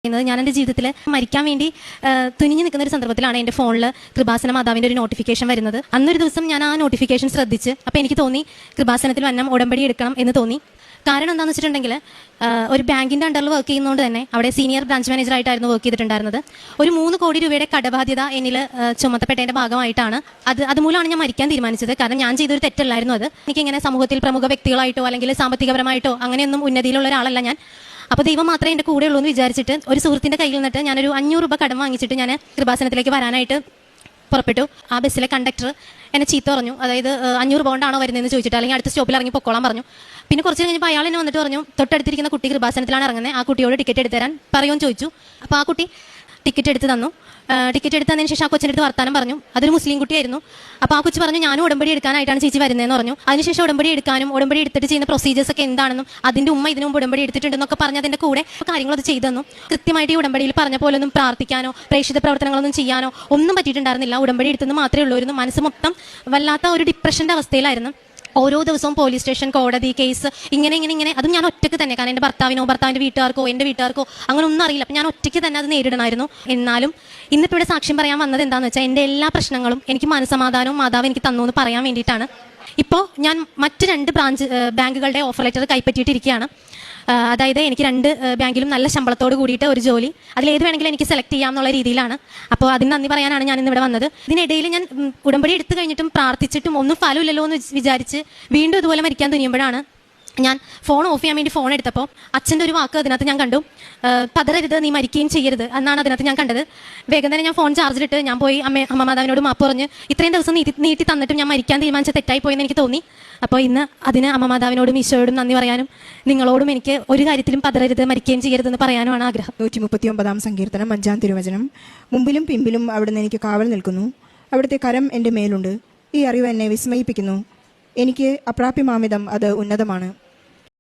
ഞാൻ എൻ്റെ ജീവിതത്തിൽ മരിക്കാൻ വേണ്ടി തുനിഞ്ഞു നിൽക്കുന്ന ഒരു സന്ദർഭത്തിലാണ് എൻ്റെ ഫോണിൽ കൃപാസന മാതാവിൻ്റെ ഒരു നോട്ടിഫിക്കേഷൻ വരുന്നത്. അന്നൊരു ദിവസം ഞാൻ ആ നോട്ടിഫിക്കേഷൻ ശ്രദ്ധിച്ച് അപ്പോൾ എനിക്ക് തോന്നി കൃപാസനത്തിൽ വന്നം ഉടമ്പടി എടുക്കണം എന്ന് തോന്നി. കാരണം എന്താണെന്ന് വെച്ചിട്ടുണ്ടെങ്കിൽ ഒരു ബാങ്കിൻ്റെ അണ്ടറിൽ വർക്ക് ചെയ്യുന്നതുകൊണ്ട് തന്നെ അവിടെ സീനിയർ ബ്രാഞ്ച് മാനേജറായിട്ടായിരുന്നു വർക്ക് ചെയ്തിട്ടുണ്ടായിരുന്നത്. ഒരു 3 കോടി രൂപയുടെ കടബാധ്യത എന്നിൽ ചുമത്തപ്പെട്ടതിൻ്റെ ഭാഗമായിട്ടാണ് അതുമൂലമാണ് ഞാൻ മരിക്കാൻ തീരുമാനിച്ചത്. കാരണം ഞാൻ ചെയ്തൊരു തെറ്റല്ലായിരുന്നു അത്. എനിക്കിങ്ങനെ സമൂഹത്തിൽ പ്രമുഖ വ്യക്തികളായിട്ടോ അല്ലെങ്കിൽ സാമ്പത്തികപരമായിട്ടോ അങ്ങനെയൊന്നും ഉന്നതിയിലുള്ള ഒരാളല്ല ഞാൻ. അപ്പോൾ ദൈവം മാത്രമേ എൻ്റെ കൂടെ ഉള്ളൂ എന്ന് വിചാരിച്ചിട്ട് ഒരു സുഹൃത്തിൻ്റെ കയ്യിൽ നിന്നിട്ട് ഞാനൊരു 500 രൂപ കടം വാങ്ങിച്ചിട്ട് ഞാൻ കൃപാസനത്തിലേക്ക് വരാനായിട്ട് പുറപ്പെട്ടു. ആ ബസ്സിലെ കണ്ടക്ടർ എന്നെ ചീത്ത പറഞ്ഞു. അതായത് 500 പൗണ്ടാണോ വരുന്നതെന്ന് ചോദിച്ചിട്ട്, അല്ലെങ്കിൽ അടുത്ത സ്റ്റോപ്പിൽ ഇറങ്ങി പൊക്കോളാൻ പറഞ്ഞു. പിന്നെ കുറച്ച് കഴിഞ്ഞപ്പോൾ അയാൾ എന്നെ വന്നിട്ട് പറഞ്ഞു, തൊട്ടടുത്തിരിക്കുന്ന കുട്ടി കൃപാസനത്തിലാണ് ഇറങ്ങുന്നത്, ആ കുട്ടിയോട് ടിക്കറ്റ് എടുത്ത് തരാൻ പറയുമെന്ന് ചോദിച്ചു. അപ്പോൾ ആ കുട്ടി ടിക്കറ്റ് എടുത്ത് തന്നു. ടിക്കറ്റ് എടുത്ത് തന്നതിന് ശേഷം ആ കൊച്ചിൻ്റെ അടുത്ത് വർത്താനം പറഞ്ഞു. അതൊരു മുസ്ലിം കുട്ടിയായിരുന്നു. അപ്പോൾ ആ കൊച്ചു പറഞ്ഞു, ഞാനും ഉടമ്പടി എടുക്കാനായിട്ടാണ് ചേച്ചി വരുന്നതെന്ന് പറഞ്ഞു. അതിനുശേഷം ഉടമ്പടി എടുക്കാനും ഉടമ്പടി എടുത്തിട്ട് ചെയ്യുന്ന പ്രൊസീജിയേഴ്സ് ഒക്കെ എന്താണെന്നും അതിൻ്റെ ഉമ്മ ഇതിനു മുമ്പ് ഉടമ്പടി എടുത്തിട്ടുണ്ടെന്നൊക്കെ പറഞ്ഞ് അതിൻ്റെ കൂടെ കാര്യങ്ങളത് ചെയ്തു തന്നു. കൃത്യമായിട്ട് ഈ ഉടമ്പടിയിൽ പറഞ്ഞ പോലെ ഒന്നും പ്രാർത്ഥിക്കാനോ പ്രേക്ഷിത പ്രവർത്തനങ്ങളൊന്നും ചെയ്യാനോ ഒന്നും പറ്റിയിട്ടുണ്ടായിരുന്നില്ല. ഉടമ്പടി എടുത്തെന്ന് മാത്രമേ ഉള്ളൂ. മനസ്സ് മൊത്തം വല്ലാത്ത ഒരു ഡിപ്രഷൻ്റെ അവസ്ഥയിലായിരുന്നു. ഓരോ ദിവസവും പോലീസ് സ്റ്റേഷൻ, കോടതി, കേസ്, ഇങ്ങനെ അതും ഞാൻ ഒറ്റയ്ക്ക് തന്നെ. കാരണം എൻ്റെ ഭർത്താവിൻ്റെ വീട്ടുകാർക്കോ എൻ്റെ വീട്ടുകാർക്കോ അങ്ങനെ ഒന്നും അറിയില്ല. അപ്പം ഞാൻ ഒറ്റയ്ക്ക് തന്നെ അത് നേരിടണമായിരുന്നു. എന്നാലും ഇന്നിപ്പോൾ ഇവിടെ സാക്ഷ്യം പറയാൻ വന്നത് എന്താണെന്ന് വെച്ചാൽ എൻ്റെ എല്ലാ പ്രശ്നങ്ങളും എനിക്ക് മനസ്സമാധാനവും മാതാവ് എനിക്ക് തന്നു എന്ന് പറയാൻ വേണ്ടിയിട്ടാണ്. ഇപ്പോൾ ഞാൻ മറ്റ് 2 ബാങ്കുകളുടെ ഓഫർ ലെറ്റർ കൈപ്പറ്റിയിട്ടിരിക്കുകയാണ്. അതായത് എനിക്ക് 2 ബാങ്കിലും നല്ല ശമ്പളത്തോട് കൂടിയിട്ട് ഒരു ജോലി, അതിലേത് വേണമെങ്കിലും എനിക്ക് സെലക്ട് ചെയ്യാം എന്നുള്ള രീതിയിലാണ്. അപ്പോൾ അതിന് നന്ദി പറയാനാണ് ഞാൻ ഇന്നിവിടെ വന്നത്. ഇതിനിടയിൽ ഞാൻ ഉടമ്പടി എടുത്തു കഴിഞ്ഞിട്ടും പ്രാർത്ഥിച്ചിട്ടും ഒന്നും ഫലമില്ലല്ലോ എന്ന് വിചാരിച്ച് വീണ്ടും ഇതുപോലെ മരിക്കാൻ തുനിയുമ്പോഴാണ് ഞാൻ ഫോൺ ഓഫ് ചെയ്യാൻ വേണ്ടി ഫോൺ എടുത്തപ്പോൾ അച്ഛൻ്റെ ഒരു വാക്ക് അതിനകത്ത് ഞാൻ കണ്ടു. പതറരുത്, നീ മരിക്കുകയും ചെയ്യരുത് എന്നാണ് അതിനകത്ത് ഞാൻ കണ്ടത്. വേഗം തന്നെ ഞാൻ ഫോൺ ചാർജിലിട്ട് ഞാൻ പോയി അമ്മ മാതാവിനോട് മാപ്പ് പറഞ്ഞ് ഇത്രയും ദിവസം നീട്ടി തന്നിട്ടും ഞാൻ മരിക്കാൻ തീരുമാനിച്ച തെറ്റായി പോയെന്ന് എനിക്ക് തോന്നി. അപ്പോൾ ഇന്ന് അതിന് അമ്മ മാതാവിനോടും ഈശോയോടും നന്ദി പറയാനും നിങ്ങളോടും എനിക്ക് ഒരു കാര്യത്തിലും പതറരുത്, മരിക്കുകയും ചെയ്യരുതെന്ന് പറയാനുമാണ് ആഗ്രഹം. 139 സങ്കീർത്തനം 5-ാം തിരുവചനം. മുമ്പിലും പിമ്പിലും അവിടുന്ന് എനിക്ക് കാവൽ നിൽക്കുന്നു, അവിടുത്തെ കരം എൻ്റെ മേലുണ്ട്. ഈ അറിവ് എന്നെ വിസ്മയിപ്പിക്കുന്നു. എനിക്ക് അപ്രാപ്യമാമിതം അത് ഉന്നതമാണ്.